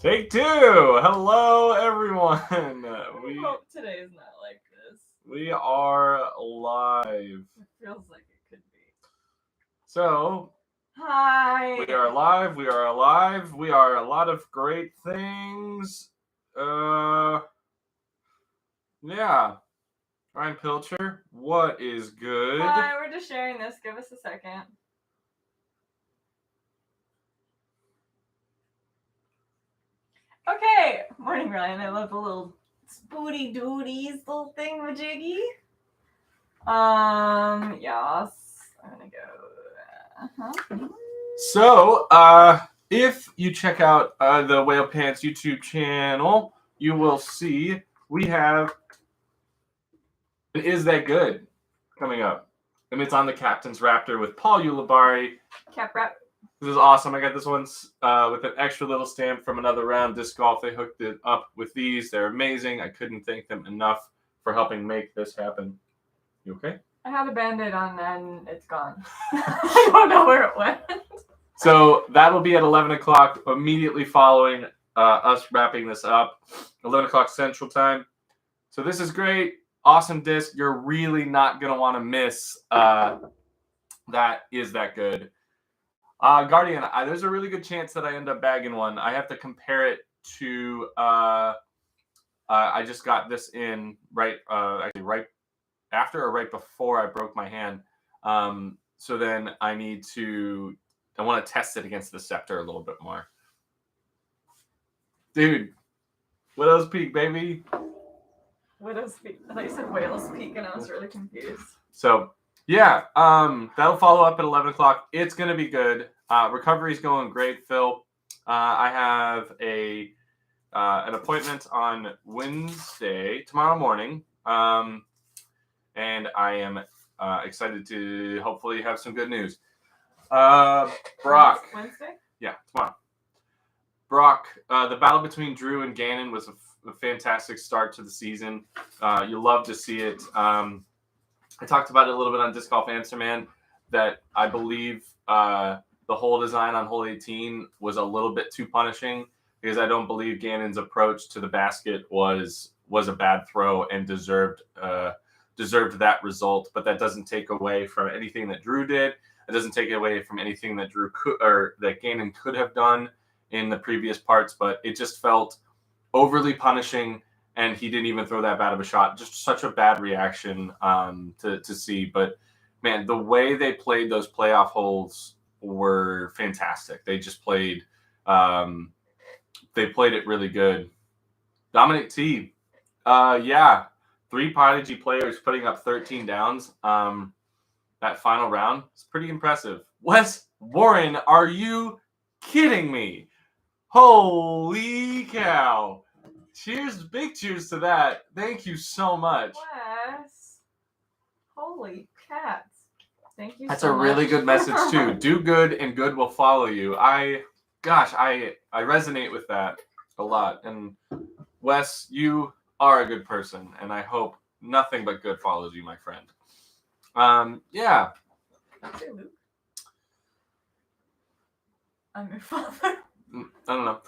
Take two. Hello, everyone. We hope today is not like this. We are live. It feels like it could be. So, hi. We are live. We are alive. We are a lot of great things. Yeah. Ryan Pilcher, what is good? Hi, we're just sharing this. Give us a second. Okay. Morning, Ryan. I love the little spooty dooties little thingamajiggy. Yes. I'm gonna go. So, if you check out the Whale Pants YouTube channel, you will see we have Is That Good coming up. And it's on the Captain's Raptor with Paul Ulibarri. Cap wrap. This is awesome. I got this one with an extra little stamp from another round disc golf. They hooked it up with these. They're amazing. I couldn't thank them enough for helping make this happen. You okay? I had a Band-Aid on and it's gone. I don't know where it went. So that'll be at 11 o'clock, immediately following us wrapping this up. 11 o'clock Central Time. So this is great. Awesome disc. You're really not going to want to miss that Is That Good. Guardian, there's a really good chance that I end up bagging one. I have to compare it to I just got this in right after or right before I broke my hand. So then I want to test it against the Scepter a little bit more. Dude, Widow's Peak, baby. Widow's Peak. I thought you said Whale's Peak and I was really confused. So yeah, that'll follow up at 11 o'clock. It's going to be good. Recovery's going great, Phil. I have an appointment on Wednesday, tomorrow morning, and I am excited to hopefully have some good news. Brock. Wednesday? Yeah, tomorrow. Brock, the battle between Drew and Gannon was a fantastic start to the season. You love to see it. I talked about it a little bit on Disc Golf Answer Man, that I believe the hole design on hole 18 was a little bit too punishing, because I don't believe Gannon's approach to the basket was a bad throw and deserved that result. But that doesn't take away from anything that Drew did. It doesn't take away from anything that that Gannon could have done in the previous parts. But it just felt overly punishing. And he didn't even throw that bad of a shot. Just such a bad reaction to see. But, man, the way they played those playoff holes were fantastic. They just played it really good. Dominic T. 3 Prodigy players putting up 13 downs that final round. It's pretty impressive. Wes Warren, are you kidding me? Holy cow. Cheers, big cheers to that. Thank you so much. Wes. Holy cats. Thank you That's so a really much. good message too. Do good and good will follow you. I resonate with that a lot. And Wes, you are a good person, and I hope nothing but good follows you, my friend. Yeah. Okay, Luke. I'm your father. I don't know.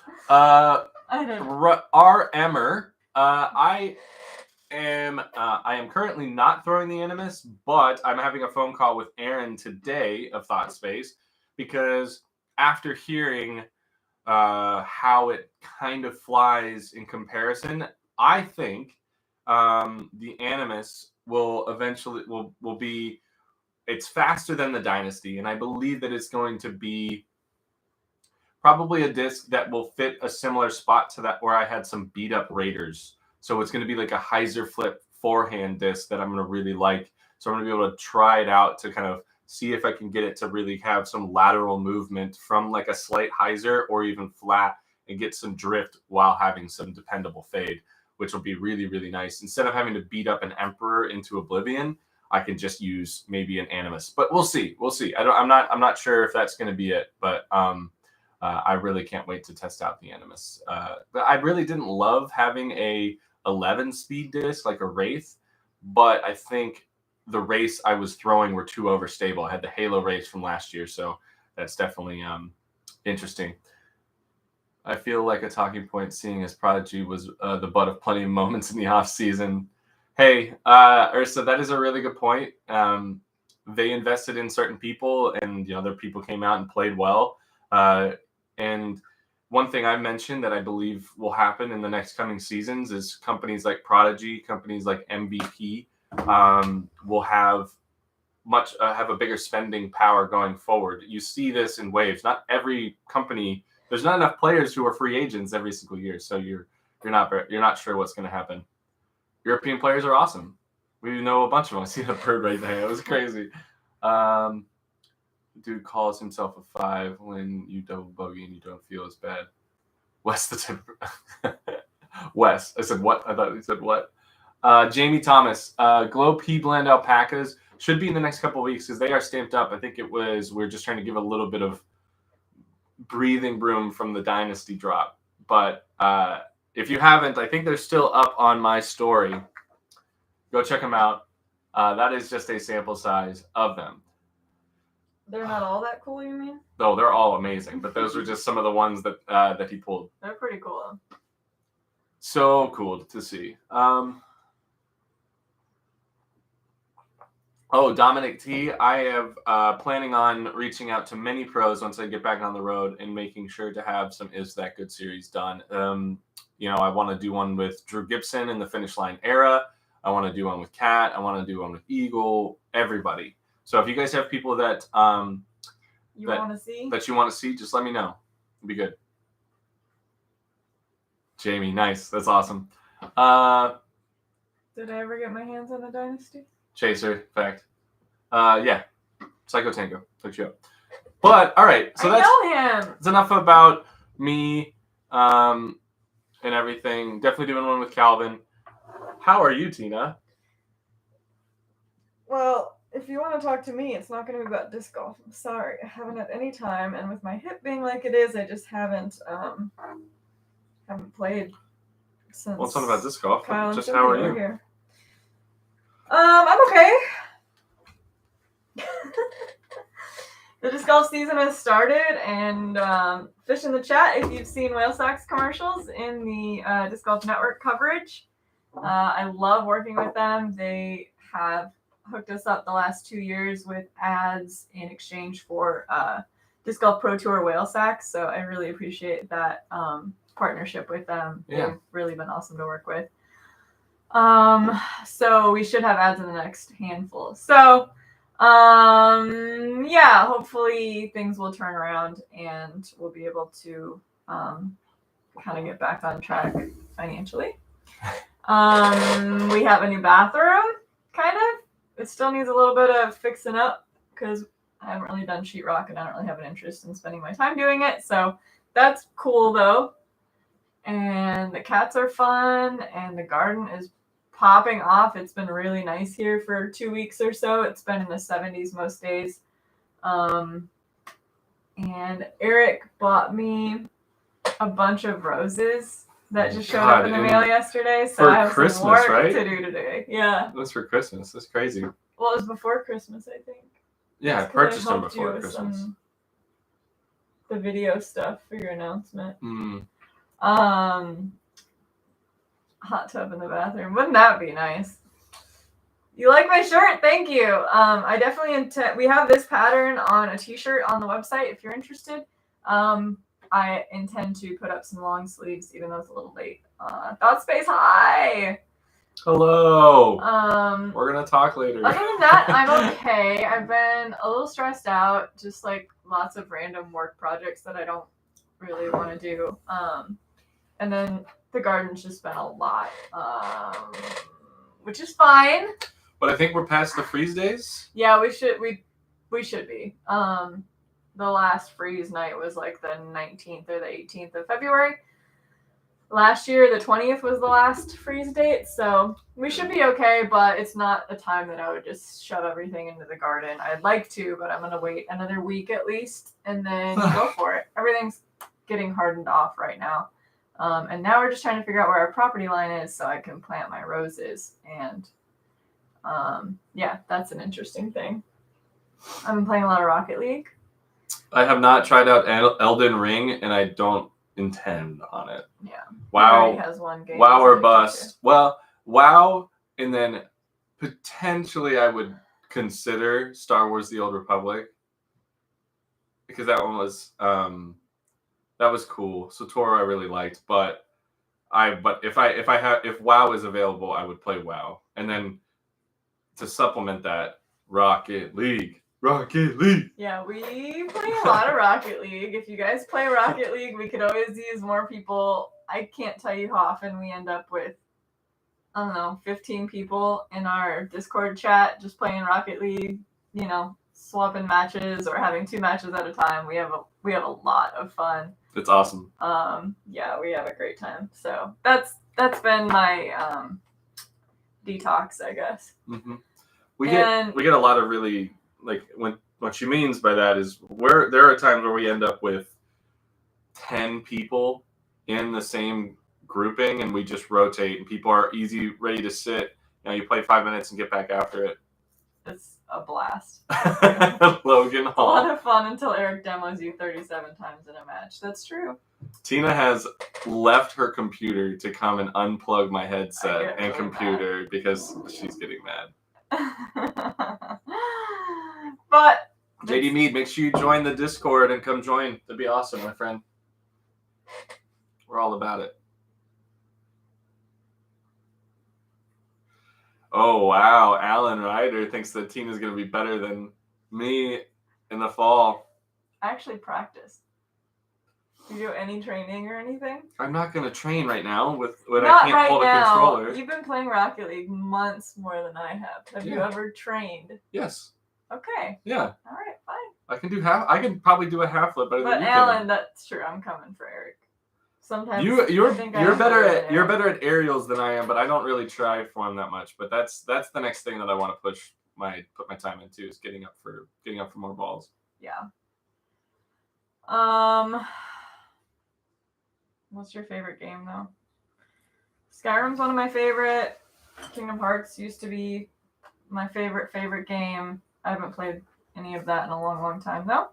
I don't. R. Emmer. I am currently not throwing the Animus, but I'm having a phone call with Aaron today of Thought Space, because after hearing how it kind of flies in comparison, I think the Animus will eventually will be, it's faster than the Dynasty, and I believe that it's going to be probably a disc that will fit a similar spot to that where I had some beat up Raiders. So it's going to be like a hyzer flip forehand disc that I'm going to really like. So I'm going to be able to try it out to kind of see if I can get it to really have some lateral movement from like a slight hyzer or even flat, and get some drift while having some dependable fade, which will be really, really nice. Instead of having to beat up an Emperor into oblivion, I can just use maybe an Animus. But we'll see. We'll see. I'm not sure if that's going to be it, but I really can't wait to test out the Animus. But I really didn't love having a 11 speed disc like a Wraith, but I think the race I was throwing were too overstable. I had the Halo race from last year, so that's definitely interesting. I feel like a talking point, seeing as Prodigy was the butt of plenty of moments in the off season. Hey, Ursa, that is a really good point. They invested in certain people, and other people came out and played well. And one thing I mentioned that I believe will happen in the next coming seasons is companies like Prodigy, companies like MVP, will have have a bigger spending power going forward. You see this in waves. Not every company. There's not enough players who are free agents every single year, so you're not sure what's going to happen. European players are awesome. We know a bunch of them. I see that bird right there. It was crazy. Dude calls himself a 5 when you double bogey and you don't feel as bad. Wes the tip. Wes. I said what? I thought he said what? Jamie Thomas. Glow P Blend alpacas should be in the next couple of weeks because they are stamped up. I think we're just trying to give a little bit of breathing room from the Dynasty drop. But if you haven't, I think they're still up on my story. Go check them out. That is just a sample size of them. They're not all that cool, you mean? No, they're all amazing, but those are just some of the ones that he pulled. They're pretty cool. So cool to see. Dominic T. I have planning on reaching out to many pros once I get back on the road and making sure to have some Is That Good series done. I want to do one with Drew Gibson in the Finish Line era. I want to do one with Cat. I want to do one with Eagle. Everybody. So if you guys have people that you want to see, just let me know. It'd be good. Jamie, nice. That's awesome. Did I ever get my hands on a Dynasty? Chaser, fact. Yeah. Psycho Tango. Hooked you up. But, all right. So I know him. That's enough about me and everything. Definitely doing one with Calvin. How are you, Tina? Well, if you want to talk to me, it's not going to be about disc golf. I'm sorry. I haven't had any time. And with my hip being like it is, I just haven't played since. Well, it's not about disc golf. Kyle Just how are you? Here. I'm okay. The disc golf season has started, and fish in the chat if you've seen Whale Sox commercials in the Disc Golf Network coverage. I love working with them. They have hooked us up the last 2 years with ads in exchange for Disc Golf Pro Tour Whale Sox, so I really appreciate that partnership with them. Yeah. They've really been awesome to work with. So we should have ads in the next handful. So, hopefully things will turn around and we'll be able to, kind of get back on track financially. We have a new bathroom, kind of. It still needs a little bit of fixing up because I haven't really done sheetrock and I don't really have an interest in spending my time doing it. So that's cool though. And the cats are fun and the garden is popping off. It's been really nice here for 2 weeks or so. It's been in the 70s most days. And Eric bought me a bunch of roses that just showed up in the mail yesterday. So I have Christmas, some work right? to do today. Yeah. That's for Christmas. That's crazy. Well, it was before Christmas, I think. Yeah, I purchased them before Christmas. The video stuff for your announcement. Hot tub in the bathroom. Wouldn't that be nice? You like my shirt? Thank you. I definitely intend. We have this pattern on a t-shirt on the website if you're interested. I intend to put up some long sleeves, even though it's a little late. Thought Space, hi. Hello. We're gonna talk later. Other than that, I'm okay. I've been a little stressed out, just like lots of random work projects that I don't really want to do. And then the garden's just been a lot, which is fine. But I think we're past the freeze days. Yeah, we should be. The last freeze night was like the 19th or the 18th of February. Last year, the 20th was the last freeze date, so we should be okay, but it's not a time that I would just shove everything into the garden. I'd like to, but I'm going to wait another week at least, and then go for it. Everything's getting hardened off right now. And now we're just trying to figure out where our property line is so I can plant my roses. And that's an interesting thing. I've been playing a lot of Rocket League. I have not tried out Elden Ring, and I don't intend on it. Yeah. WoW. He already has one game. WoW he's or addicted bust. Well, WoW, and then potentially I would consider Star Wars: The Old Republic, because that one was cool. So Toro I really liked, but if WoW is available, I would play WoW, and then to supplement that, Rocket League. Yeah, we play a lot of Rocket League. If you guys play Rocket League, we could always use more people. I can't tell you how often we end up with, I don't know, 15 people in our Discord chat just playing Rocket League, you know, swapping matches or having 2 matches at a time. We have a lot of fun. It's awesome. Yeah, we have a great time. So that's been my detox, I guess. Mm-hmm. We get a lot of really, like, what she means by that is where there are times where we end up with 10 people in the same grouping, and we just rotate, and people are ready to sit. You know, you play 5 minutes and get back after it. It's a blast. Logan Hall. A lot of fun until Eric demos you 37 times in a match. That's true. Tina has left her computer to come and unplug my headset and computer mad. Because she's getting mad. But JD Mead, make sure you join the Discord and come join. That'd be awesome, my friend. We're all about it. Oh, wow. Alan Ryder thinks that Tina's going to be better than me in the fall. I actually practice. Do you do any training or anything? I'm not going to train right now when I can't hold a controller. You've been playing Rocket League months more than I have. Have you ever trained? Yes. Okay. Yeah. All right, fine. I can probably do a half flip better than you Alan, can. that's true. I'm coming for Eric. Sometimes you're better at aerials than I am, but I don't really try for him that much. But that's the next thing that I want to put my time into is getting up for more balls. Yeah. What's your favorite game though? Skyrim's one of my favorite. Kingdom Hearts used to be my favorite game. I haven't played any of that in a long time though.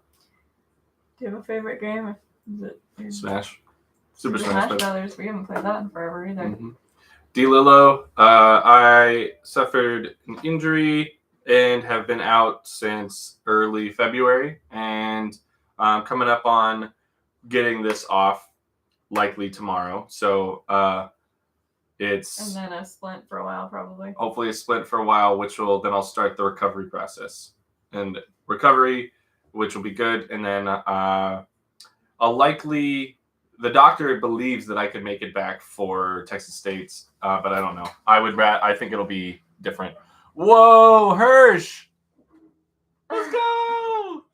Do you have a favorite game? Is it Smash? Super Smash Brothers. We haven't played that in forever either. Mm-hmm. D-Lillo, I suffered an injury and have been out since early February, and coming up on getting this off likely tomorrow. So it's... And then a splint for a while, probably. Hopefully a splint for a while, then I'll start the recovery process. And recovery, which will be good, and then I'll likely... The doctor believes that I could make it back for Texas State's, but I don't know. I think it'll be different. Whoa, Hirsch! Let's go!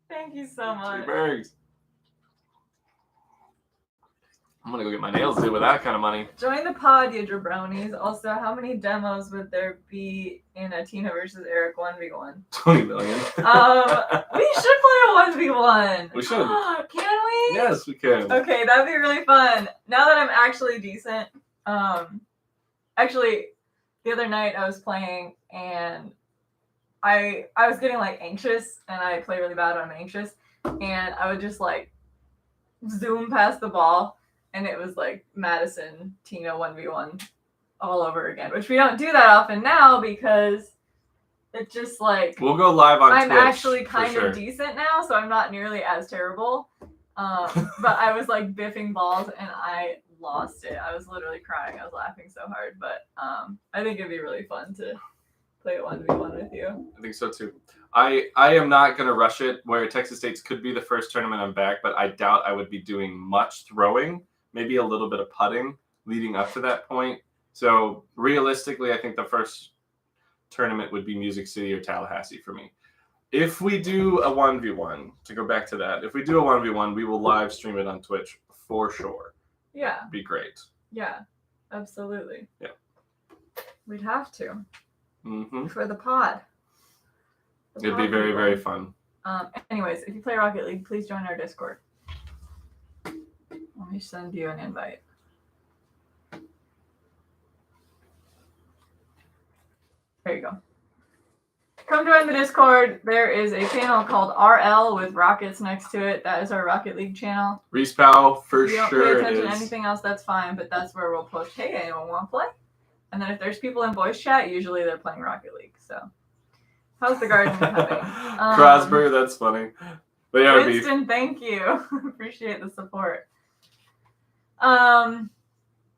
Thank you so much. 3 bergs. I'm gonna go get my nails did with that kind of money. Join the pod, you jabronis. Also, how many demos would there be in a Tina versus Eric 1v1? 20 million. We should play a 1v1. We should. Can we? Yes, we can. Okay, that'd be really fun. Now that I'm actually decent, actually, the other night I was playing and I was getting like anxious, and I play really bad when I'm anxious, and I would just like zoom past the ball. And it was like Madison, Tina 1v1 all over again, which we don't do that often now because it's just like... We'll go live on I'm Twitch, actually kind of decent now, so I'm not nearly as terrible. But I was like biffing balls and I lost it. I was literally crying. I was laughing so hard. But I think it'd be really fun to play a 1v1 with you. I think so too. I am not going to rush it where Texas State's could be the first tournament I'm back, but I doubt I would be doing much throwing. Maybe a little bit of putting leading up to that point. So realistically, I think the first tournament would be Music City or Tallahassee for me. If we do a 1v1, to go back to that, if we do a 1v1, we will live stream it on Twitch for sure. Yeah. Be great. Yeah, absolutely. Yeah. We'd have to. Mm-hmm. For the pod. It'd be very, very fun. Anyways, if you play Rocket League, please join our Discord. Let me send you an invite. There you go. come join the Discord. There is a channel called RL with rockets next to it. That is our Rocket League channel. Respow for If you don't sure. pay attention to anything else, that's fine, but that's where we'll post, hey, anyone want to play? And then if there's people in voice chat, usually they're playing Rocket League. So, how's the garden coming? Crosby, that's funny. But yeah, Winston, thank you. Appreciate the support.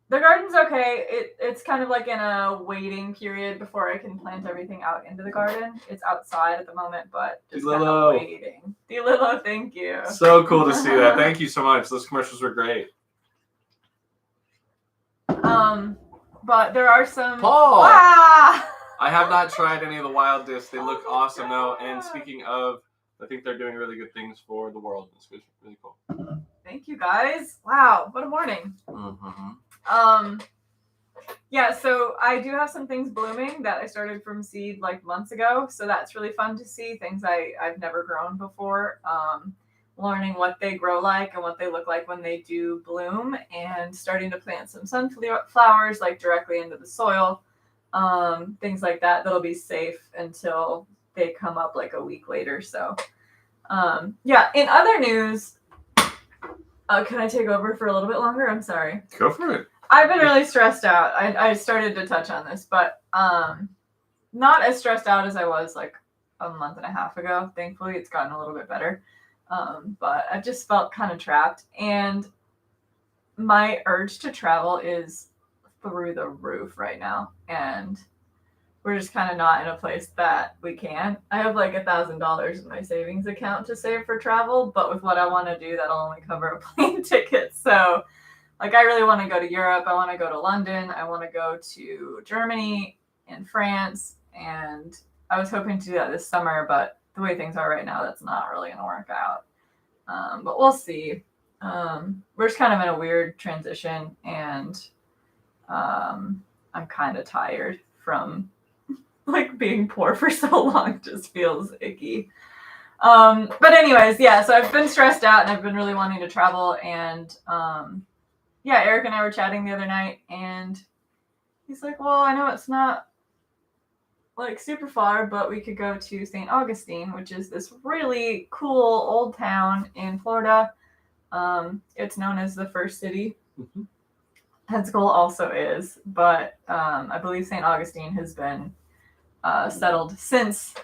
The garden's okay. It's kind of like in a waiting period before I can plant everything out into the garden. It's outside at the moment, but just kind of waiting. DeLillo, thank you. So cool to see that. Thank you so much. Those commercials were great. But there are some. Paul! Ah! I have not tried any of the wild discs. They look awesome though. And speaking of, I think they're doing really good things for the world. It's really cool. Thank you guys. Wow, what a morning. Mm-hmm. Yeah, so I do have some things blooming that I started from seed like months ago. So that's really fun to see. Things I've never grown before. Learning what they grow like and what they look like when they do bloom, and starting to plant some sunflowers like directly into the soil. Things like that that'll be safe until they come up like a week later. So yeah, in other news, can I take over for a little bit longer? I'm sorry. Go for it. I've been really stressed out. I started to touch on this, but not as stressed out as I was like a month and a half ago. Thankfully, it's gotten a little bit better. But I just felt kind of trapped, and my urge to travel is through the roof right now, and we're just kind of not in a place that we can. I have like $1,000 in my savings account to save for travel, but with what I want to do, that'll only cover a plane ticket. So like, I really want to go to Europe. I want to go to London. I want to go to Germany and France, and I was hoping to do that this summer, but the way things are right now, that's not really going to work out. But we'll see. We're just kind of in a weird transition, and I'm kind of tired from like being poor for so long. It just feels icky. But anyways, yeah, so I've been stressed out and I've been really wanting to travel, and yeah, Eric and I were chatting the other night, and he's like, well, I know it's not like super far, but we could go to St. Augustine, which is this really cool old town in Florida. It's known as the first city. Mm-hmm. Pensacola also is, but I believe St. Augustine has been settled since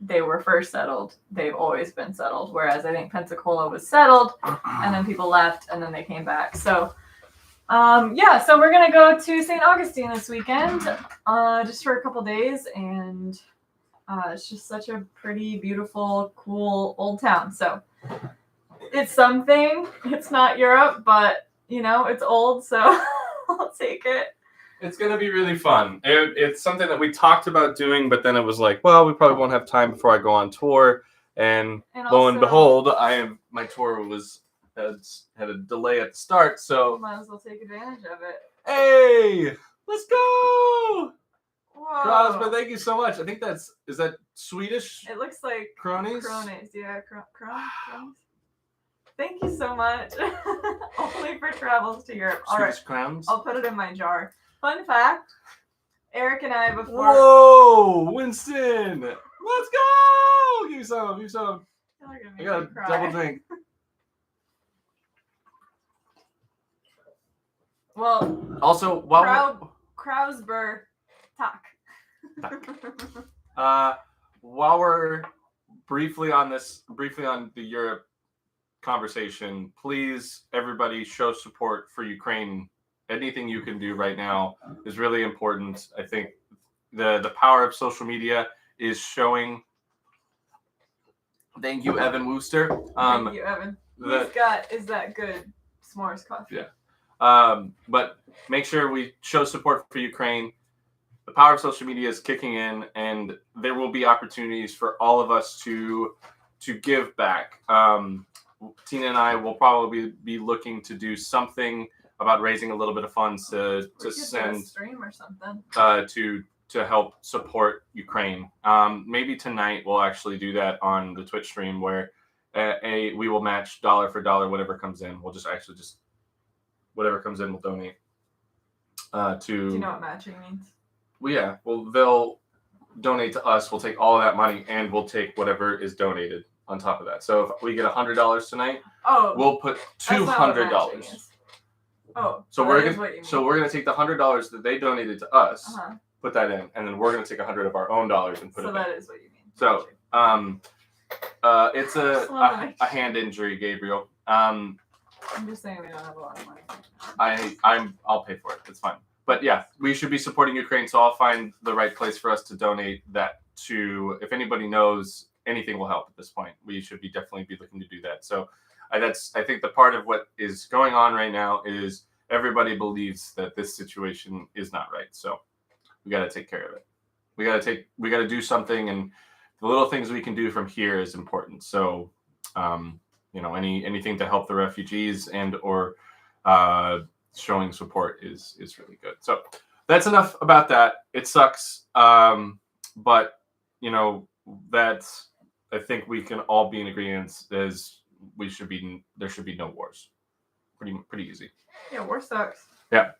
they were first settled. They've always been settled, whereas I think Pensacola was settled, and then people left, and then they came back. So yeah, so we're gonna go to St. Augustine this weekend, just for a couple days, and it's just such a pretty, beautiful, cool old town. So it's something. It's not Europe, but you know, it's old, so I'll take it. It's going to be really fun. It's something that we talked about doing, but then it was like, well, we probably won't have time before I go on tour. And lo and behold, my tour had a delay at the start, so might as well take advantage of it. Hey, let's go! Whoa. Crosby, thank you so much. I think is that Swedish? It looks like cronies. Cronies, yeah, cronies. Thank you so much. Only for travels to Europe. All right, crowns. I'll put it in my jar. Fun fact: Eric and I before. Whoa, Winston! Let's go! Give me some. I got a double drink. Well, also, while Krausber talk. While we're briefly on the Europe conversation, please, everybody, show support for Ukraine. Anything you can do right now is really important. I think the power of social media is showing. Thank you, Evan Wooster. Thank you, Evan. Is that good s'mores coffee? Yeah. But make sure we show support for Ukraine. The power of social media is kicking in, and there will be opportunities for all of us to give back. Tina and I will probably be looking to do something about raising a little bit of funds to send a stream or something to help support Ukraine. Maybe tonight we'll actually do that on the Twitch stream where we will match dollar for dollar whatever comes in. We'll just whatever comes in we'll donate. Do you know what matching means? Well, yeah. Well, donate to us, we'll take all of that money and we'll take whatever is donated on top of that. So if we get $100 tonight, we'll put $200. Oh, so we're gonna take the $100 that they donated to us, put that in, and then we're gonna take $100 of our own dollars and put it in. So that is what you mean. So it's a hand injury, Gabriel. I'm just saying we don't have a lot of money. I'll pay for it. It's fine. But yeah, we should be supporting Ukraine, so I'll find the right place for us to donate that to. If anybody knows anything will help at this point, we should definitely be looking to do that. So I think the part of what is going on right now is everybody believes that this situation is not right. So we got to take care of it. We got to do something, and the little things we can do from here is important. So anything to help the refugees and or showing support is really good. So that's enough about that. It sucks, but that's, I think we can all be in agreement as there should be no wars. Pretty easy. Yeah, war sucks. Yeah.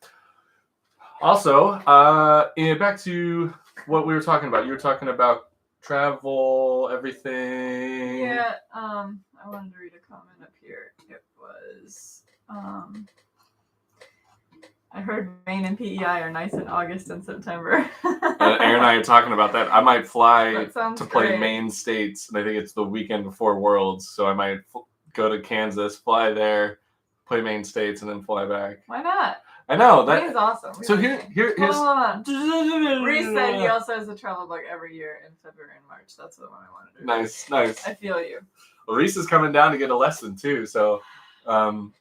Also, back to what we were talking about. You were talking about travel, everything. Yeah. I wanted to read a comment up here. It was I heard Maine and PEI are nice in August and September. Aaron and I are talking about that. I might fly to play great. Maine States, and I think it's the weekend before Worlds, so I might go to Kansas, fly there, play Maine States, and then fly back. Why not? I know that is awesome. So here's Hold on. Reese said he also has a travel bug every year in February and March. That's the one I want to do. Nice. I feel you. Well, Reese is coming down to get a lesson too, so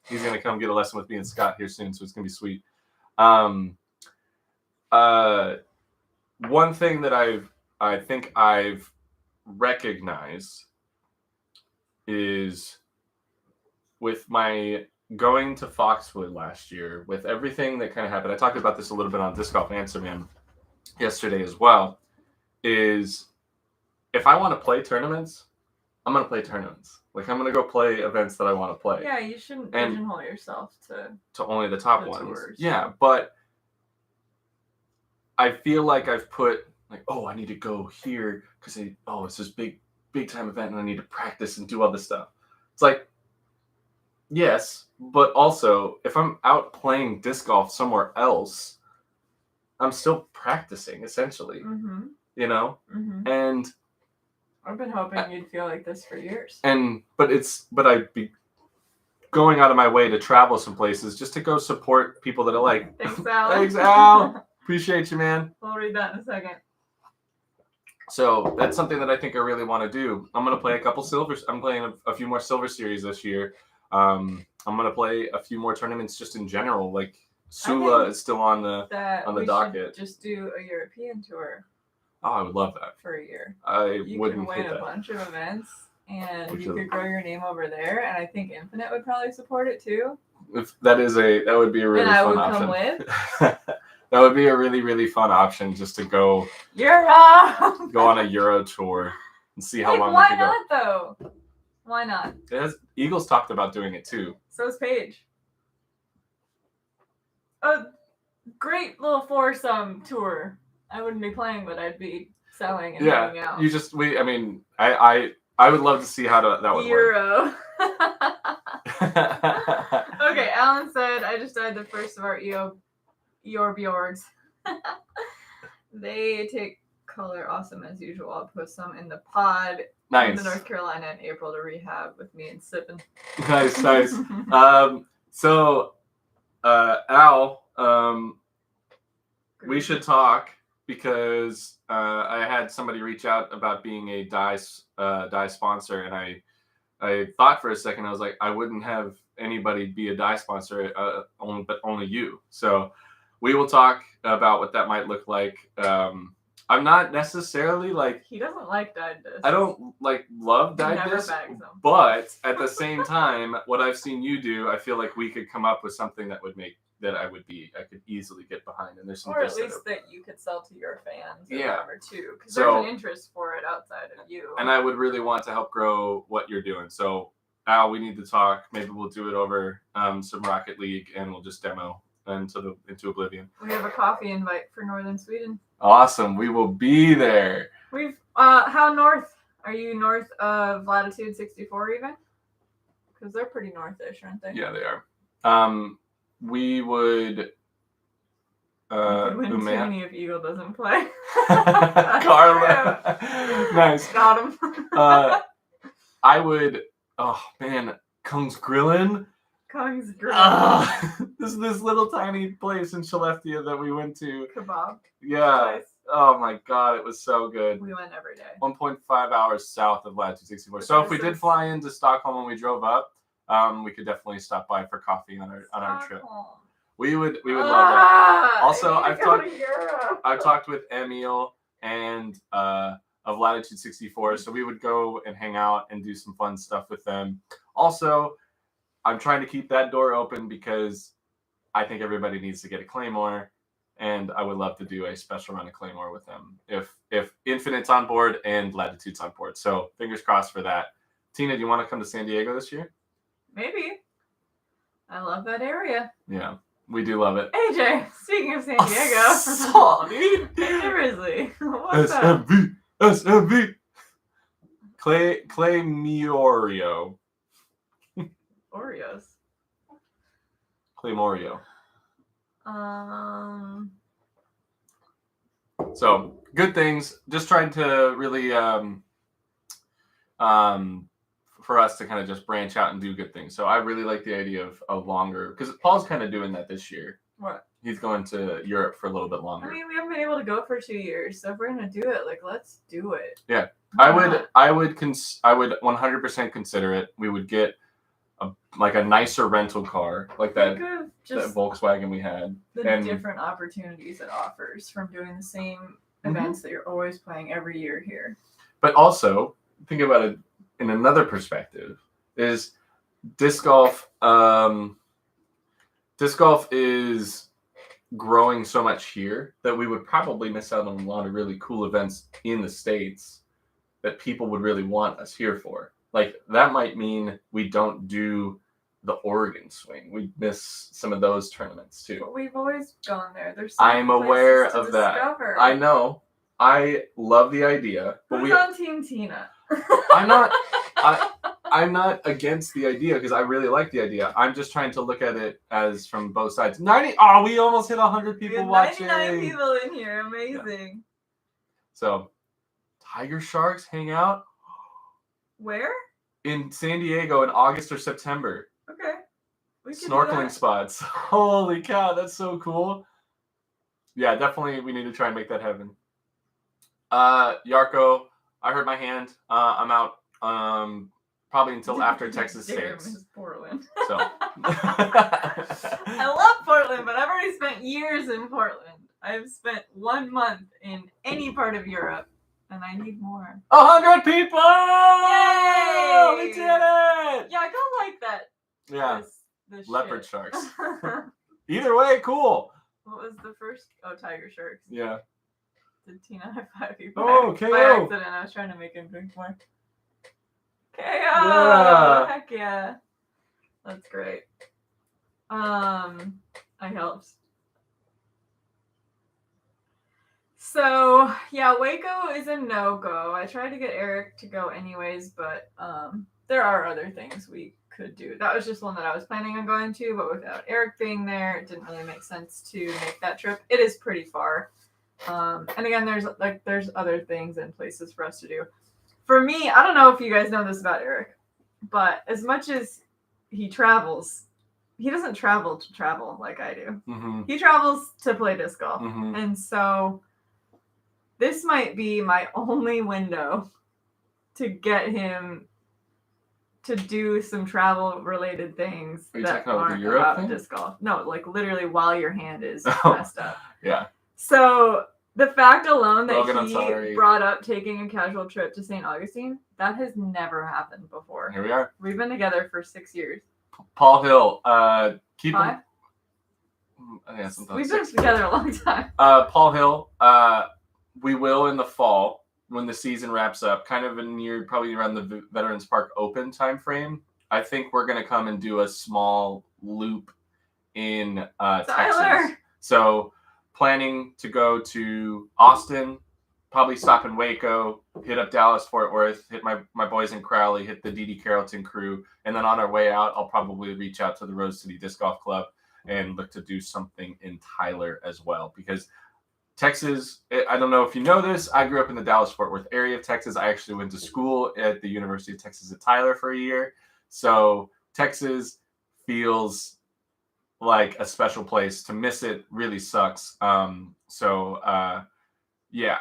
he's gonna come get a lesson with me and Scott here soon, so it's gonna be sweet. One thing that I think I've recognized is with my going to Foxwood last year, with everything that kind of happened, I talked about this a little bit on Disc Golf Answer Man yesterday as well, is if I want to play tournaments, I'm going to play tournaments. Like, I'm going to go play events that I want to play. Yeah, you shouldn't pigeonhole yourself to only the top ones. Tours. Yeah, but I feel like I've put, like, I need to go here because it's this big time event and I need to practice and do all this stuff. It's like, yes, but also if I'm out playing disc golf somewhere else, I'm still practicing essentially, and I've been hoping you'd feel like this for years. But I'd be going out of my way to travel some places just to go support people that are like, thanks, Al. Thanks, Al. Appreciate you, man. We'll read that in a second. So that's something that I think I really want to do. I'm going to play a couple silvers. I'm playing a few more silver series this year. I'm going to play a few more tournaments just in general. Like Sula is still on the docket. Just do a European tour. Oh, I would love that. For a year. You could win a bunch of events and you could grow your name over there. And I think Infinite would probably support it too. That would be a really fun option. And I would come with. That would be a really, really fun option just to go Europe. Go on a Euro tour and see how long we why can not though? Why not? Eagles talked about doing it too. So is Paige. A great little foursome tour. I wouldn't be playing, but I'd be selling and hanging out. I would love to see how that would Euro. work. Okay, Alan said, I just died the first of our Bjorgs. They take color awesome as usual. I'll post some in the pod. Nice. In the North Carolina in April to rehab with me and sipping. Nice. So, Al, we should talk because I had somebody reach out about being a dye sponsor, and I thought for a second, I was like, I wouldn't have anybody be a dye sponsor, only you. So we will talk about what that might look like. I'm not necessarily like... He doesn't like dyed discs. I don't love dyed discs, but at the same time, what I've seen you do, I feel like we could come up with something that would make that I could easily get behind. And there's some, or at least that you could sell to your fans, or whatever too, because so, there's an interest for it outside of you. And I would really want to help grow what you're doing. So Al, we need to talk. Maybe we'll do it over some Rocket League, and we'll just demo into oblivion. We have a coffee invite for Northern Sweden. Awesome. We will be there. We've how north? Are you north of latitude 64 even? Because they're pretty northish, aren't they? Yeah, they are. We would. We could win too many if Eagle doesn't play. Carla. Nice. Got him. I would. Oh man, Kung's Grillin'. Kung's Grillin'. This little tiny place in Skellefteå that we went to. Kebab. Yeah. Nice. Oh my god, it was so good. We went every day. 1.5 hours south of latitude 64. So if we did fly into Stockholm when we drove up, we could definitely stop by for coffee on our trip. We would love it. Also, I've talked with Emil and of latitude 64, so we would go and hang out and do some fun stuff with them. Also, I'm trying to keep that door open because I think everybody needs to get a Claymore, and I would love to do a special run of Claymore with them if Infinite's on board and Latitude's on board. So fingers crossed for that. Tina, do you want to come to San Diego this year? Maybe. I love that area. Yeah, we do love it. AJ, speaking of San Diego. Sorry. Seriously. What's up? SMV. Clay Miorio. Oreos. Claymorio. So good things. Just trying to really for us to kind of just branch out and do good things. So I really like the idea of a longer, because Paul's kind of doing that this year. What? He's going to Europe for a little bit longer. I mean, we haven't been able to go for 2 years, so if we're gonna do it, like, let's do it. Yeah, I would 100% consider it. We would get a nicer rental car, like that Volkswagen we had. The different opportunities it offers from doing the same events that you're always playing every year here. But also, think about it in another perspective, is disc golf. Disc golf is growing so much here that we would probably miss out on a lot of really cool events in the States that people would really want us here for. Like, that might mean we don't do the Oregon swing. We miss some of those tournaments too. But we've always gone there. There's I'm aware of that. I know. I love the idea. But Who's on Team Tina? I'm not against the idea because I really like the idea. I'm just trying to look at it as from both sides. 90. Oh, we almost hit 100 people watching. 99 people in here. Amazing. Yeah. So, Tiger Sharks hang out. Where? In San Diego in August or September. Okay. Snorkeling spots. Holy cow, that's so cool. Yeah, definitely we need to try and make that happen. Yarko, I hurt my hand. I'm out probably until after Texas States. Portland. So I love Portland, but I've already spent years in Portland. I've spent 1 month in any part of Europe. And I need more. 100 people! Yay! We did it! Yeah, I don't like that. Yeah. This leopard shit. sharks. Either way, cool. What was the first? Oh, tiger sharks. Yeah. Did Tina high five you? Oh, KO. By accident. I was trying to make him drink more. KO! Yeah. Heck yeah. That's great. I helped. So, yeah, Waco is a no-go. I tried to get Eric to go anyways, but there are other things we could do. That was just one that I was planning on going to, but without Eric being there, it didn't really make sense to make that trip. It is pretty far. And again, there's other things and places for us to do. For me, I don't know if you guys know this about Eric, but as much as he travels, he doesn't travel to travel like I do. Mm-hmm. He travels to play disc golf. Mm-hmm. And so this might be my only window to get him to do some travel related things that aren't about disc golf. No, like literally while your hand is messed up. Yeah. So the fact alone that Logan, he brought up taking a casual trip to St. Augustine, that has never happened before. Here we are. We've been together for 6 years. Paul Hill, keep 5? Yeah, we've been together a long time. Paul Hill, we will in the fall when the season wraps up, kind of probably around the Veterans Park Open time frame. I think we're going to come and do a small loop in Tyler. Texas. So planning to go to Austin, probably stop in Waco, hit up Dallas, Fort Worth, hit my boys in Crowley, hit the D.D. Carrollton crew. And then on our way out, I'll probably reach out to the Rose City Disc Golf Club and look to do something in Tyler as well. Because Texas, I don't know if you know this, I grew up in the Dallas-Fort Worth area of Texas. I actually went to school at the University of Texas at Tyler for a year. So Texas feels like a special place. To miss it really sucks. Yeah,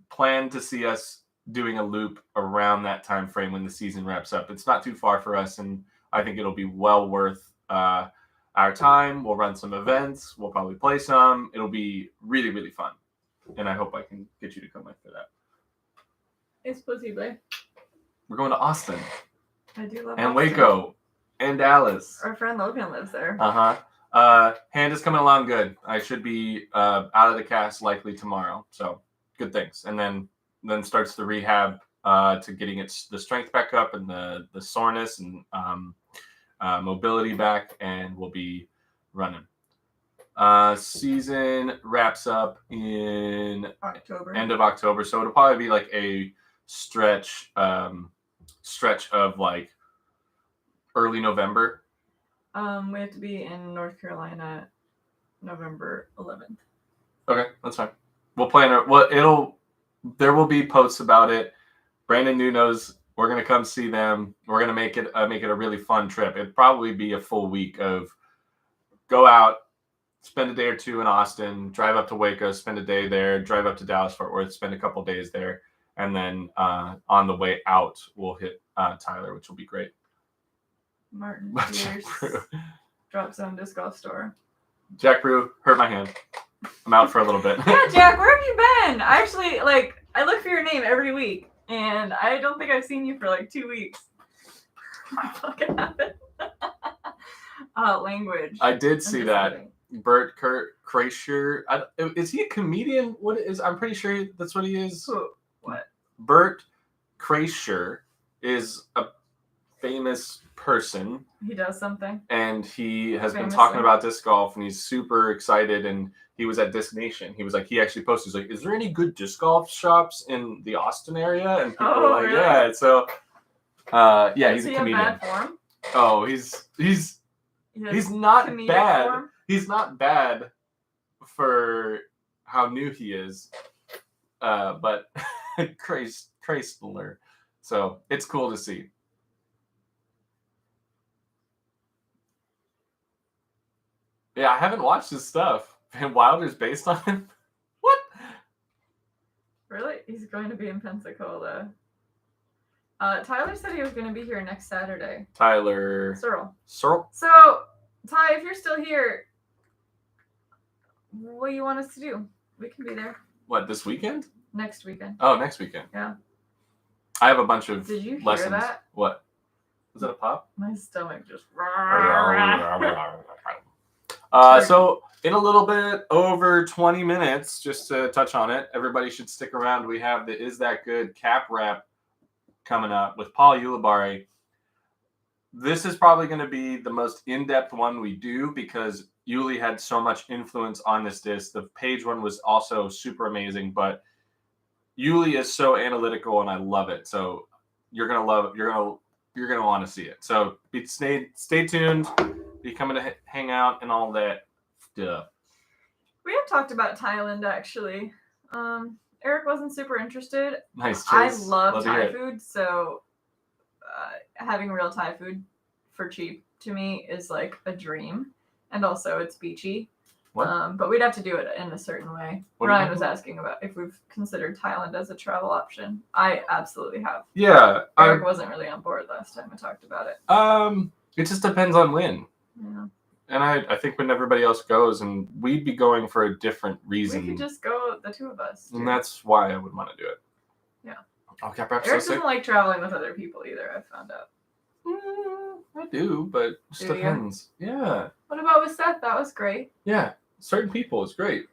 plan to see us doing a loop around that time frame when the season wraps up. It's not too far for us, and I think it'll be well worth our time. We'll run some events. We'll probably play some. It'll be really, really fun. And I hope I can get you to come after that. It's possible. We're going to Austin. I do love and Austin. Waco and Dallas. Our friend Logan lives there. Hand is coming along good. I should be out of the cast likely tomorrow. So good things. And then starts the rehab to getting the strength back up and the soreness and mobility back, and we'll be running. Season wraps up in end of October, so it'll probably be like a stretch of like early November. We have to be in North Carolina November 11th. Okay, that's fine. We'll plan there will be posts about it. Brandon New knows we're gonna come see them. We're gonna make it a really fun trip. It'd probably be a full week of go out, spend a day or two in Austin, drive up to Waco, spend a day there, drive up to Dallas, Fort Worth, spend a couple days there, and then on the way out we'll hit Tyler, which will be great. Martin Pierce Drop Zone Disc Golf Store. Jack Brew hurt my hand. I'm out for a little bit. Yeah, Jack, where have you been? I actually I look for your name every week, and I don't think I've seen you for like 2 weeks. What fucking happened? Language. I did see that. Bert Kreischer. Is he a comedian? What is? I'm pretty sure that's what he is. Who? What? Bert Kreischer is a famous person. He does something. And he has been talking about disc golf, and he's super excited. And he was at Disc Nation. He was like, he actually posted, he's like, is there any good disc golf shops in the Austin area? And people were like, really? Yeah. So, yeah, he's a comedian. Bad form? Oh, he's not bad. Form? He's not bad for how new he is, but Chrysler. So it's cool to see. Yeah, I haven't watched his stuff. And Wilder's based on him? What? Really? He's going to be in Pensacola. Tyler said he was going to be here next Saturday. Tyler. Searle. So, Ty, if you're still here, what do you want us to do? We can be there. What, this weekend? Next weekend. Oh, next weekend. Yeah. I have a bunch of lessons. Did you hear lessons. That? What? Was that a pop? My stomach just... So in a little bit over 20 minutes, just to touch on it, everybody should stick around. We have the Is That Good cap wrap coming up with Paul Ulibarri. This is probably going to be the most in-depth one we do because Uli had so much influence on this disc. The page one was also super amazing, but Uli is so analytical and I love it. So you're going to love it. You're going to want to see it. So stay tuned. Be coming to hang out and all that stuff. We have talked about Thailand actually. Eric wasn't super interested. Nice. I love Thai food, so having real Thai food for cheap to me is like a dream. And also it's beachy. What? But we'd have to do it in a certain way. Ryan was asking about if we've considered Thailand as a travel option. I absolutely have. Yeah. Eric wasn't really on board last time I talked about it. It just depends on when. Yeah. And I think when everybody else goes, and we'd be going for a different reason. We could just go, the two of us. And that's why I would want to do it. Yeah. Okay, perhaps Eric doesn't like traveling with other people either, I've found out. I do, but it just depends. Yeah. What about with Seth? That was great. Yeah. Certain people is great.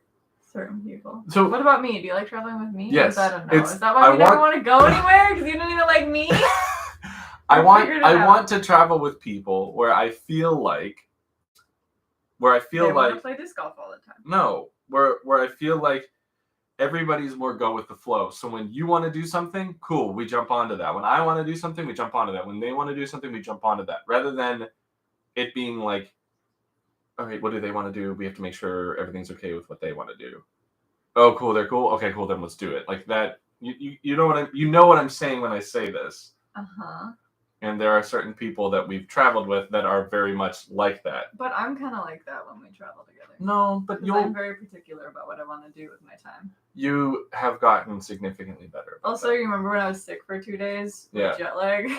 Certain people. So what about me? Do you like traveling with me? Yes. Is that a no? Is that why we never want to go anywhere? Because you don't even like me? I want to travel with people where I feel like where I feel they want to like play disc golf all the time. no, where I feel like everybody's more go with the flow. So when you want to do something, cool, we jump onto that. When I want to do something, we jump onto that. When they want to do something, we jump onto that. Rather than it being like, all right, what do they want to do? We have to make sure everything's okay with what they want to do. Oh, cool, they're cool. Okay, cool, then let's do it. Like that. You know what I'm saying when I say this. Uh-huh. And there are certain people that we've traveled with that are very much like that. But I'm kind of like that when we travel together. No, but I'm very particular about what I want to do with my time. You have gotten significantly better. Also, you remember when I was sick for 2 days with jet lag?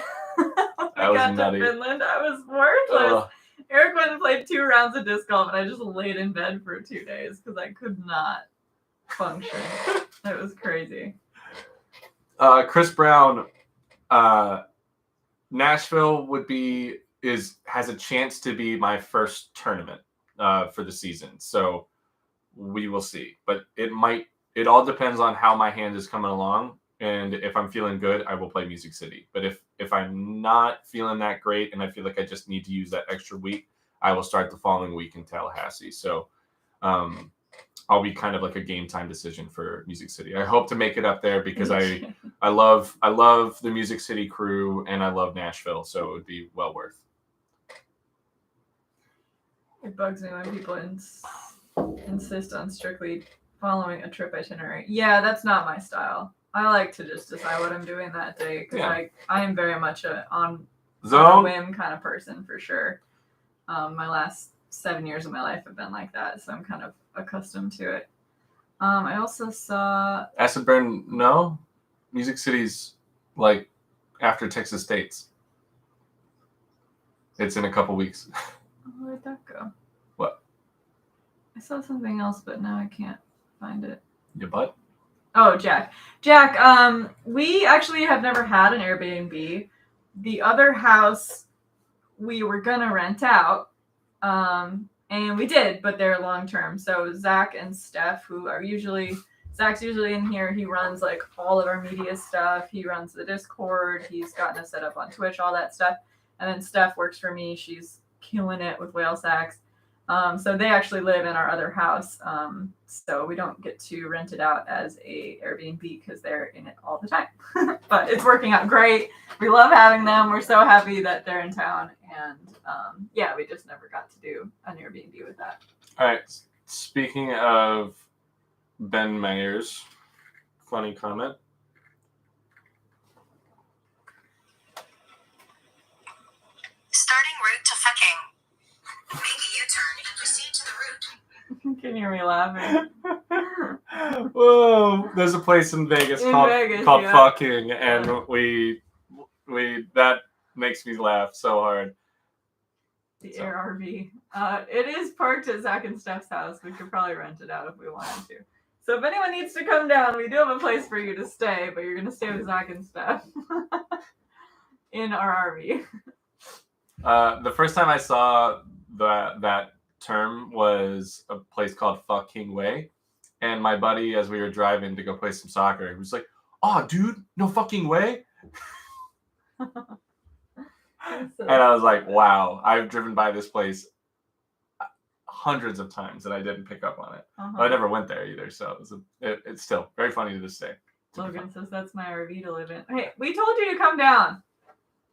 I was nutty. To Finland. I was worthless. Eric went and played 2 rounds of disc golf, and I just laid in bed for 2 days because I could not function. It was crazy. Chris Brown, Nashville has a chance to be my first tournament for the season. So we will see. But it all depends on how my hand is coming along. And if I'm feeling good, I will play Music City. But if I'm not feeling that great and I feel like I just need to use that extra week, I will start the following week in Tallahassee. So I'll be kind of like a game time decision for Music City. I hope to make it up there because I love the Music City crew and I love Nashville, so it would be well worth. It bugs me when people insist on strictly following a trip itinerary. Yeah, that's not my style. I like to just decide what I'm doing that day because I am very much on a whim kind of person for sure. My last 7 years of my life have been like that, so I'm kind of accustomed to it. I also saw Acid Burn. No, Music City's like after Texas State's. It's in a couple weeks. Where'd that go? What? I saw something else, but now I can't find it. Your butt? Oh, Jack. We actually have never had an Airbnb. The other house we were gonna rent out. And we did, but they're long term. So Zach and Steph, Zach's usually in here. He runs like all of our media stuff. He runs the Discord. He's gotten us set up on Twitch, all that stuff. And then Steph works for me. She's killing it with whale sacks. So they actually live in our other house. So we don't get to rent it out as a Airbnb because they're in it all the time. But it's working out great. We love having them. We're so happy that they're in town. And we just never got to do an Airbnb with that. All right. Speaking of Ben Mayer's funny comment. Starting route to fucking. Make a U-turn and proceed to the route. Can you hear me laughing? Whoa! There's a place in Vegas called Fucking, and we that makes me laugh so hard. The Air RV. It is parked at Zach and Steph's house. We could probably rent it out if we wanted to. So if anyone needs to come down, we do have a place for you to stay, but you're going to stay with Zach and Steph in our RV. The first time I saw that term was a place called Fucking Way. And my buddy, as we were driving to go play some soccer, he was like, "Oh, dude, no fucking way." And I was like, wow, I've driven by this place hundreds of times and I didn't pick up on it. But I never went there either, so it's still very funny to this day. Logan says that's my RV to live in. Hey, we told you to come down.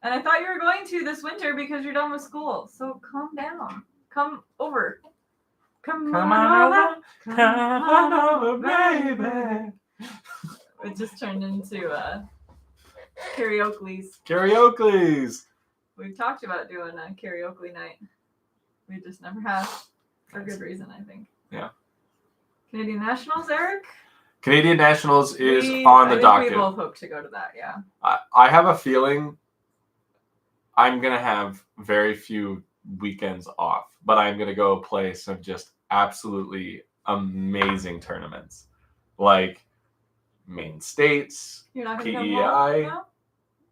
And I thought you were going to this winter because you're done with school. So calm down. Come over. Come on over, baby. It just turned into Oakleys. We've talked about doing a karaoke night. We just never have. For good reason, I think. Yeah. Canadian Nationals, Eric? Canadian Nationals is on the docket. We both hope to go to that, yeah. I have a feeling I'm going to have very few weekends off, but I'm going to go play some just absolutely amazing tournaments. Like Maine States, You're not PEI. gonna come home?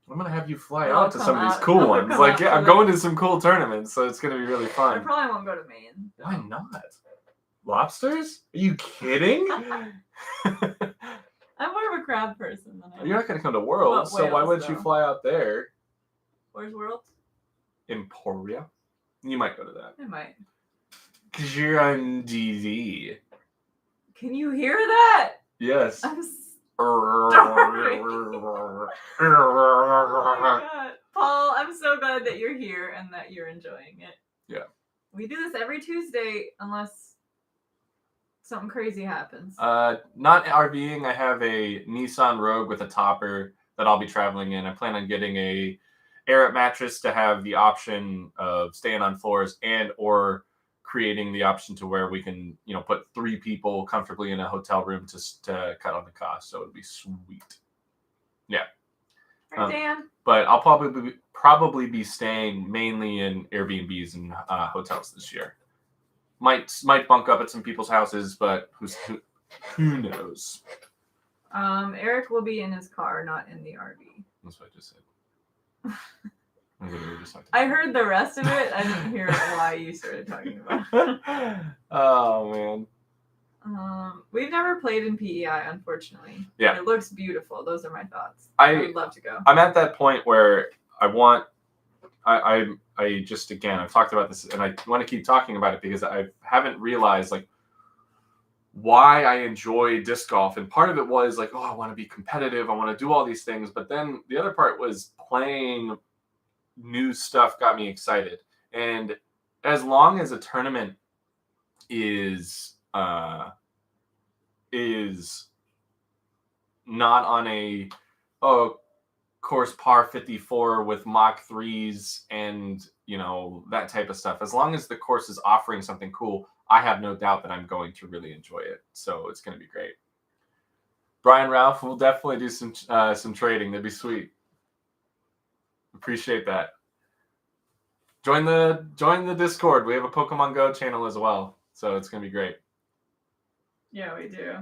I'm going to have you fly out to some of these cool ones. Like, yeah, I'm going to some cool tournaments, so it's going to be really fun. I probably won't go to Maine. Why not? Lobsters? Are you kidding? I'm more of a crab person than I am. You're not going to come to Worlds, so why wouldn't you fly out there? Where's Worlds? Emporia. You might go to that. I might. 'Cause you're on DD. Can you hear that? Yes. I'm Oh my God. Paul, I'm so glad that you're here and that you're enjoying it. Yeah. We do this every Tuesday unless something crazy happens. Not RVing. I have a Nissan Rogue with a topper that I'll be traveling in. I plan on getting a air mattress to have the option of staying on floors and or creating the option to where we can, put 3 people comfortably in a hotel room to cut on the cost. So it'd be sweet. Yeah. Right, Dan? But I'll probably be staying mainly in Airbnbs and hotels this year. Might bunk up at some people's houses, but who knows? Eric will be in his car, not in the RV. That's what I just said. I heard the rest of it. I didn't hear why you started talking about it. Oh man. We've never played in PEI, unfortunately. Yeah. It looks beautiful. Those are my thoughts. I would love to go. I'm at that point where I just, again, I've talked about this and I want to keep talking about it because I haven't realized like why I enjoy disc golf. And part of it was like, oh, I want to be competitive. I want to do all these things. But then the other part was playing new stuff got me excited. And as long as a tournament is not on a course par 54 with Mach 3s and that type of stuff, as long as the course is offering something cool, I have no doubt that I'm going to really enjoy it. So it's going to be great. Brian Ralph, we'll definitely do some trading. That'd be sweet. Appreciate that. Join the Discord. We have a Pokemon Go channel as well, so it's gonna be great. Yeah, we do.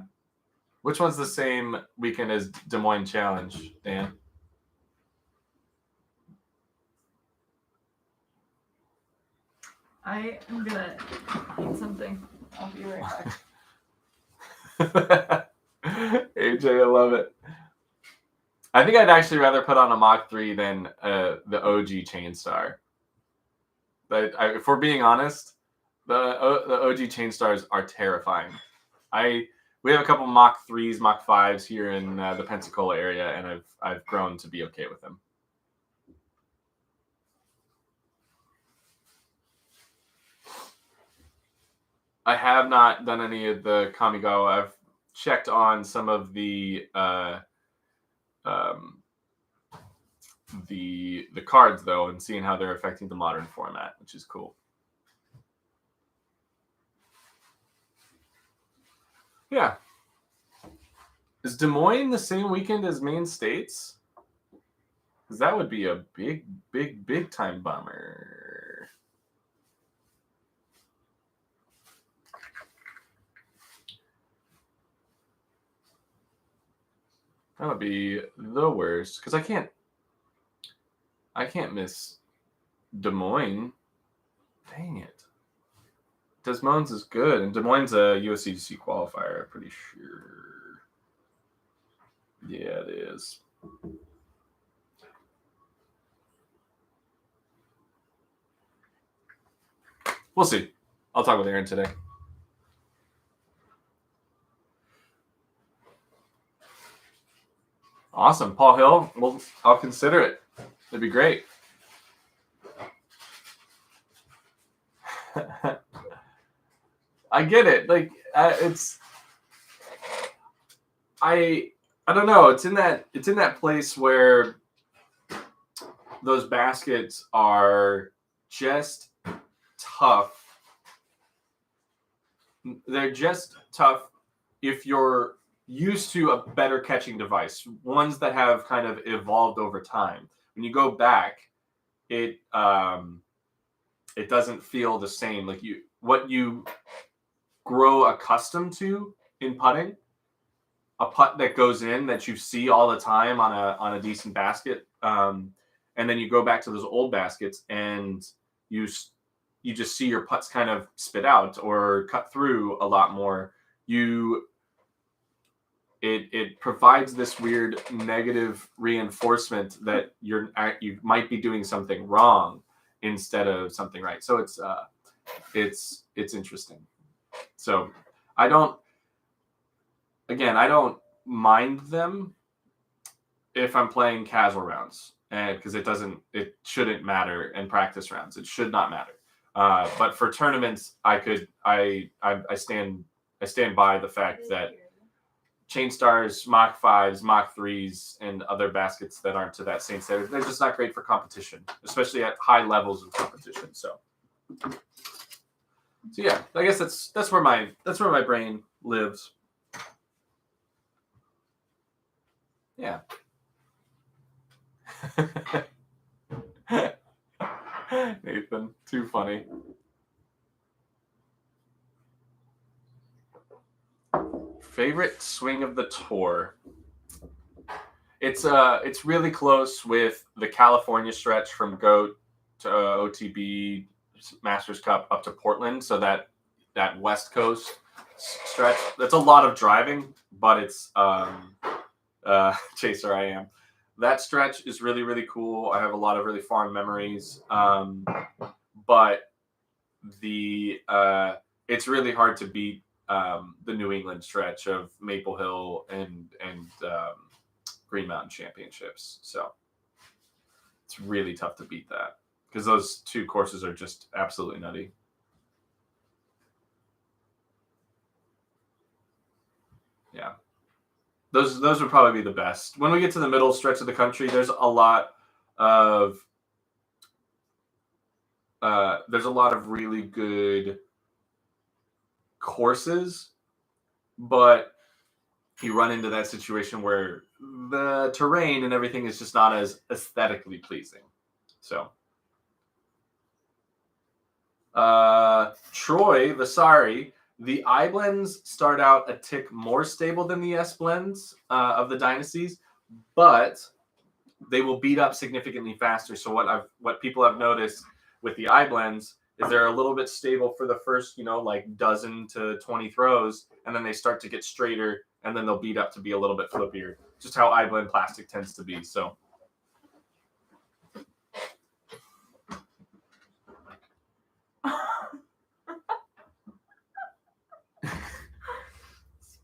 Which one's the same weekend as Des Moines Challenge, Dan? I am gonna eat something. I'll be right back. AJ, I love it. I think I'd actually rather put on a Mach 3 than the OG Chain Star. But if we're being honest, the OG Chain Stars are terrifying. We have a couple Mach 3s, Mach 5s here in the Pensacola area, and I've grown to be okay with them. I have not done any of the Kamigawa. I've checked on some of the cards though, and seeing how they're affecting the modern format, which is cool. Yeah. Is Des Moines the same weekend as Maine States? Because that would be a big time bummer. That would be the worst. Because I can't miss Des Moines. Dang it. Des Moines is good, and Des Moines a USCGC qualifier, I'm pretty sure. Yeah, it is. We'll see. I'll talk with Aaron today. Awesome. Paul Hill, I'll consider it. It'd be great. I get it. Like I don't know. It's in that place where those baskets are just tough. They're just tough if you're used to a better catching device, ones that have kind of evolved over time. When you go back, it doesn't feel the same. Like what you grow accustomed to in putting, a putt that goes in that you see all the time on a decent basket, and then you go back to those old baskets and you just see your putts kind of spit out or cut through a lot more. It provides this weird negative reinforcement that you might be doing something wrong instead of something right. So it's interesting. So I don't mind them if I'm playing casual rounds, and because it shouldn't matter in practice rounds. It should not matter. But for tournaments, I stand by the fact that Chain Stars, Mach 5s, Mach 3s, and other baskets that aren't to that same standard, they're just not great for competition, especially at high levels of competition. So yeah, I guess that's where my brain lives. Yeah. Nathan, too funny. Favorite swing of the tour. It's really close with the California stretch from GOAT to OTB Masters Cup up to Portland. So that West Coast stretch. That's a lot of driving, but it's Chaser I am. That stretch is really, really cool. I have a lot of really fond memories. But it's really hard to beat the New England stretch of Maple Hill and Green Mountain Championships. So it's really tough to beat that because those two courses are just absolutely nutty. Yeah. Those would probably be the best. When we get to the middle stretch of the country, there's a lot of really good courses, but you run into that situation where the terrain and everything is just not as aesthetically pleasing. So Troy Vasari, the I blends start out a tick more stable than the S blends of the dynasties, but they will beat up significantly faster. So what people have noticed with the I blends is they're a little bit stable for the first, like dozen to 20 throws, and then they start to get straighter, and then they'll beat up to be a little bit flippier. Just how I blend plastic tends to be. So.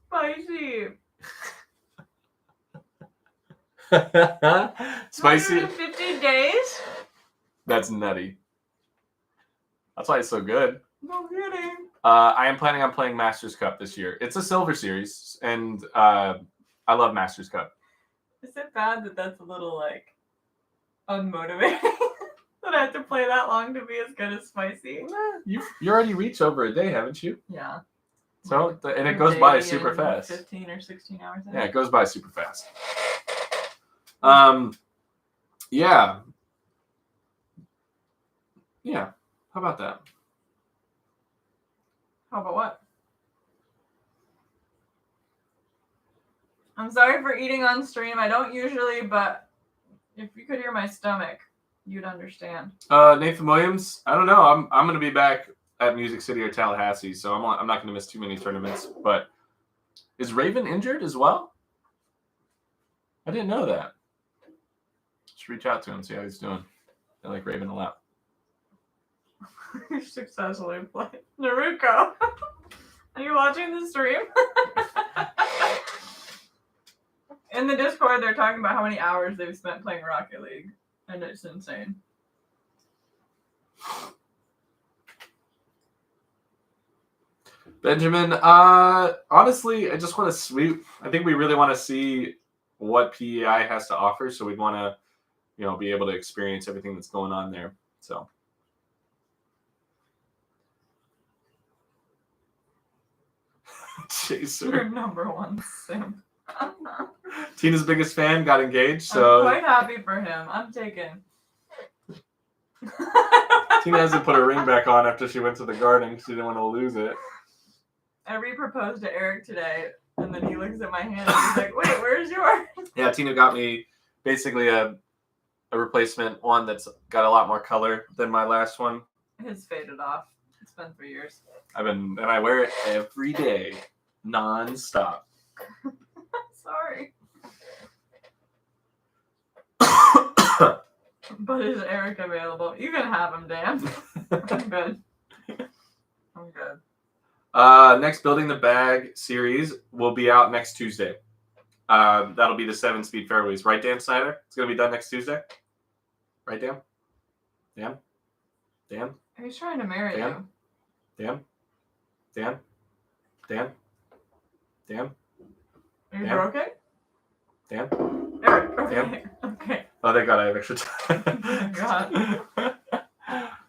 Spicy. Spicy. 150 days? That's nutty. That's why it's so good. No kidding. I am planning on playing Masters Cup this year. It's a silver series, and I love Masters Cup. Is it bad that that's a little, unmotivating? That I have to play that long to be as good as Spicy? You already reached over a day, haven't you? Yeah. So, and it goes by super fast. 15 or 16 hours. Yeah, it goes by super fast. Yeah. Yeah. How about that? How about what? I'm sorry for eating on stream. I don't usually, but if you could hear my stomach, you'd understand. Nathan Williams, I don't know. I'm going to be back at Music City or Tallahassee, so I'm not going to miss too many tournaments. But is Raven injured as well? I didn't know that. Just reach out to him, see how he's doing. I like Raven a lot. You successfully played Naruto. Are you watching the stream? In the Discord, they're talking about how many hours they've spent playing Rocket League, and it's insane. Benjamin, honestly, I just want to sweep. I think we really want to see what PEI has to offer, so we'd want to, be able to experience everything that's going on there. So. Chaser. Your number one sim. Tina's biggest fan got engaged, so I'm quite happy for him. I'm taken. Tina hasn't put her ring back on after she went to the garden because she didn't want to lose it. I re-proposed to Eric today, and then he looks at my hand and he's like, "Wait, where's yours?" Yeah, Tina got me basically a replacement one that's got a lot more color than my last one. His faded off. It's been 3 years. And I wear it every day, non-stop. Sorry. But is Eric available? You can have him, Dan. I'm good. I'm good. Next Building the Bag series will be out next Tuesday. That'll be the 7-speed fairways. Right, Dan Snyder? It's going to be done next Tuesday? Right, Dan? Dan? Dan? He's trying to marry Dan? you. Dan? Dan? Dan? Dan? Are you Dan? broken? Dan? Eric, okay. Dan? Okay. Oh, thank God I have extra time. God.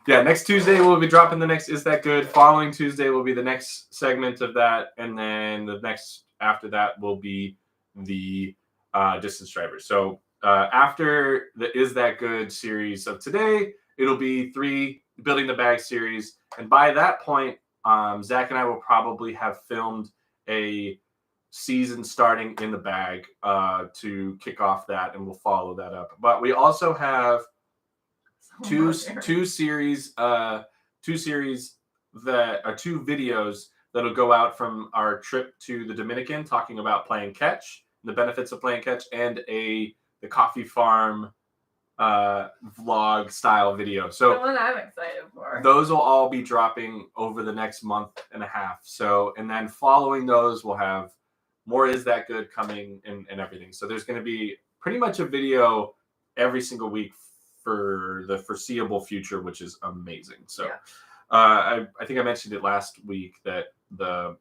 Yeah, next Tuesday we'll be dropping the next Is That Good? Following Tuesday will be the next segment of that. And then the next after that will be the distance drivers. So after the Is That Good series of today, it'll be 3 Building the Bag series. And by that point, Zach and I will probably have filmed a season starting in the bag to kick off that, and we'll follow that up. But we also have two series that are 2 videos that'll go out from our trip to the Dominican, talking about playing catch, the benefits of playing catch, and the coffee farm vlog style video. So the one I'm excited for. Those will all be dropping over the next month and a half. So, and then following those, we'll have more Is That Good coming and everything. So there's going to be pretty much a video every single week for the foreseeable future, which is amazing. So I think I mentioned it last week that the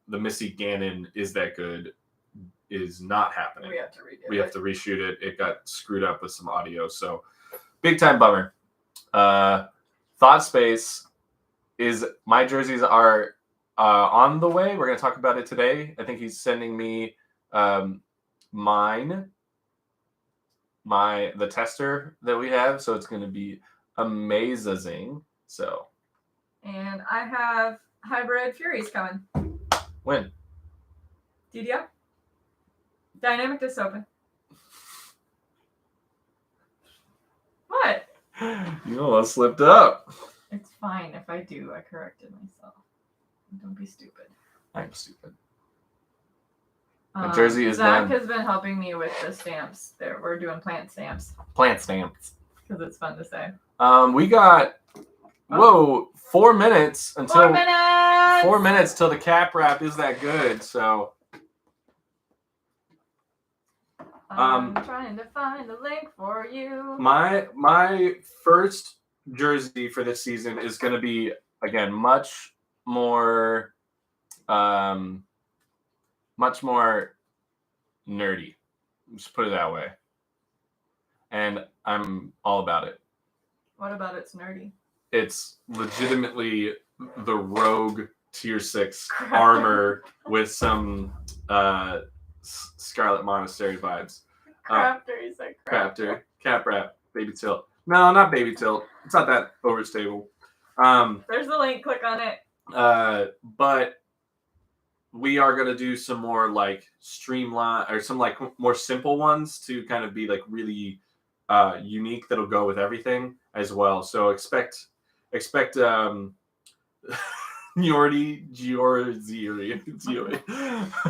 Missy Gannon Is That Good is not happening. We have to redo it. We have to reshoot it. It got screwed up with some audio. So big time bummer. Thought Space is my jerseys are on the way. We're going to talk about it today. I think he's sending me the tester that we have, so it's going to be amazing. So, and I have Hybrid Furies coming. When? DDO. Dynamic Disc Open. What? You almost slipped up. It's fine if I do. I corrected myself. Don't be stupid. I'm stupid. The jersey is Zach done. has been helping me with the stamps. There, we're doing plant stamps Plant stamps. because it's fun to say. We got 4 minutes until 4 minutes. 4 minutes till the cap wrap Is That Good. So I'm trying to find the link for you. my first jersey for this season is going to be, again, much more nerdy. Just put it that way. And I'm all about it. What about it's nerdy? It's legitimately the Rogue Tier 6 armor with some Scarlet Monastery vibes. Crafter, he said Crafter, cap wrap, baby tilt. No, not baby tilt. It's not that overstable. There's the link. Click on it. But we are going to do some more like streamline or some like more simple ones to kind of be like really unique that'll go with everything as well. So expect Giorgi.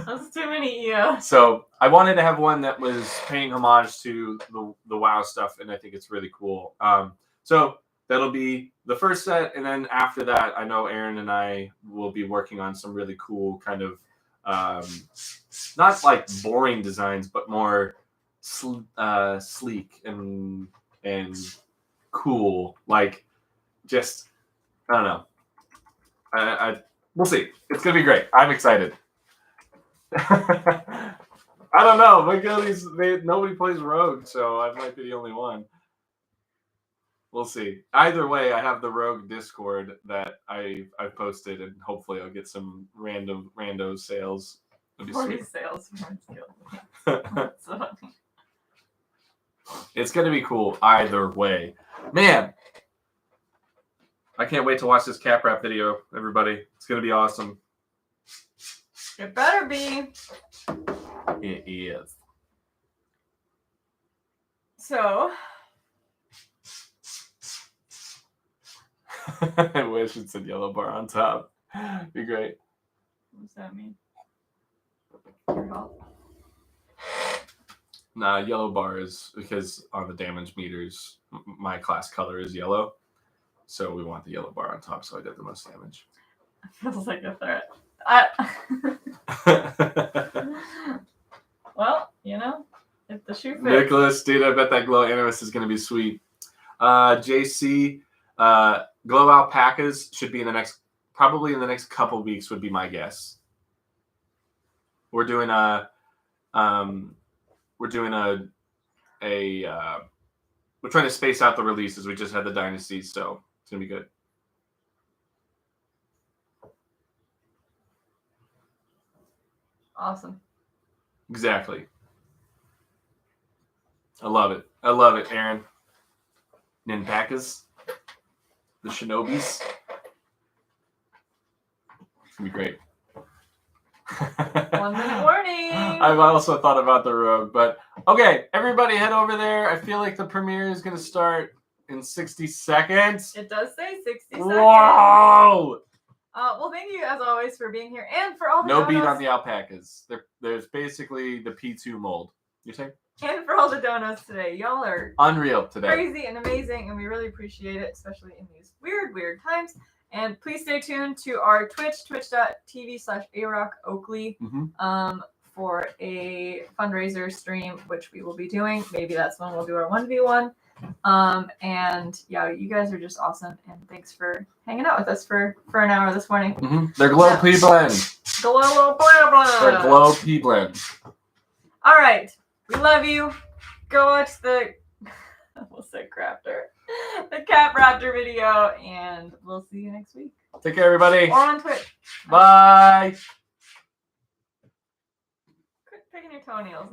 That's too many EO. So I wanted to have one that was paying homage to the WoW stuff, and I think it's really cool. So that'll be the first set, and then after that, I know Aaron and I will be working on some really cool kind of not like boring designs, but more sleek and cool. Like just I don't know. We'll see. It's gonna be great. I'm excited. I don't know. Nobody plays Rogue, so I might be the only one. We'll see. Either way, I have the Rogue Discord that I've posted, and hopefully I'll get some rando sales. 40 sales. It's gonna be cool either way. Man, I can't wait to watch this cap wrap video, everybody. It's gonna be awesome. It better be. It is. So. I wish it said yellow bar on top. Be great. What does that mean? Your health. Nah, yellow bar is because on the damage meters, my class color is yellow. So we want the yellow bar on top, so I did the most damage. Feels like a threat. Well, you know, if the shoe fits. Nicholas, dude, I bet that glow animus is going to be sweet. JC, glow alpacas should be probably in the next couple weeks would be my guess. We're doing we're trying to space out the releases. We just had the dynasties, so it's gonna be good. Awesome. Exactly. I love it. I love it, Aaron. Ninpakas, the Shinobis. It's gonna be great. 1 minute warning. I've also thought about the rogue, but okay, everybody head over there. I feel like the premiere is going to start in 60 seconds. It does say 60 seconds. Whoa! Well, thank you as always for being here and for all the No donuts. beat on the alpacas. There's basically the P2 mold. You're saying? And for all the donuts today. Y'all are Unreal today. crazy and amazing, and we really appreciate it, especially in these weird times. And please stay tuned to our Twitch, twitch.tv/ARockOakley, for a fundraiser stream, which we will be doing. Maybe that's when we'll do our 1v1. And yeah, you guys are just awesome. And thanks for hanging out with us for an hour this morning. They're glow pea blend. They're glow pea blend. All right. We love you. Go watch the I almost said crafter. The Cat Raptor video, and we'll see you next week. Take care, everybody. Or on Twitch. Bye. Quit picking your toenails now.